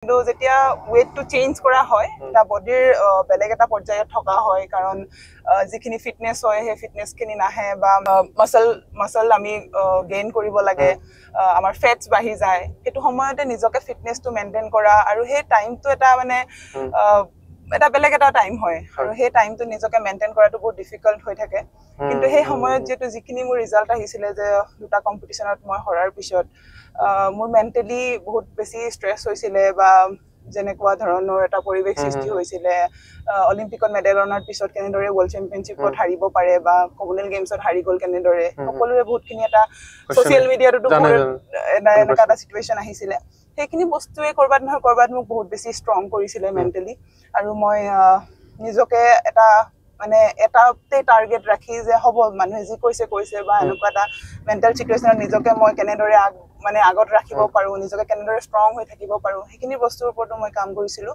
কিন্তু যেতিয়া ওয়েটটো চেঞ্জ কৰা হয় এটা বডিৰ বেলেগ এটা পৰ্যায়ত থকা হয় কাৰণ যিখিনি ফিটনেছ হয় সেই ফিটনেছখিনি নাহে বা মাসল আমি গেইন কৰিব লাগে আমাৰ ফেটছ বাঢ়ি যায় সেইটো সময়তে নিজকে ফিটনেছটো মেইনটেইন কৰা আৰু সেই টাইমটো এটা মানে এটা বেলেগ এটা টাইম হয় আৰু সেই টাইমটো নিজকে মেইনটেইন কৰাটো বহুত ডিফিকাল্ট হৈ থাকে কিন্তু সেই সময়ত যেটো যিখিনি মোৰ ৰিজাল্ট আহিছিলে যে দুটা কম্পিটিশনত মই হৰাৰ পিছত মোৰ মেন্টালি বহুত বেছি স্ট্ৰেছ হৈছিলে বা যেনেকুৱা ধৰণৰ এটা পৰিৱেশ সৃষ্টি হৈছিলে অলিম্পিকত মেডেল অনাৰ পিছত কেনেদৰে ৱৰ্ল্ড চেম্পিয়নশ্বিপত হাৰিব পাৰে বা কমনৱেলথ গেমছত হাৰি গ'ল কেনেদৰে সকলোৰে বহুতখিনি এটা সোশ্যাল মিডিয়াতো এনেকুৱা এটা সিচুৱেশ্যন আহিছিলে সেইখিনি বস্তুৱে কৰবাত নহয় কৰবাত মোক বহুত বেছি ষ্ট্ৰং কৰিছিলে মেন্টালি আৰু মই নিজকে এটা মানে এটাতে টাৰ্গেট ৰাখি যে হ'ব মানুহে যি কৈছে বা এনেকুৱা এটা মেন্টাল সিচুৱেশ্যনত নিজকে মই কেনেদৰে মানে আগত ৰাখিব পাৰো নিজকে কেনেদৰে ষ্ট্ৰং হৈ থাকিব পাৰো সেইখিনি বস্তুৰ ওপৰতো মই কাম কৰিছিলো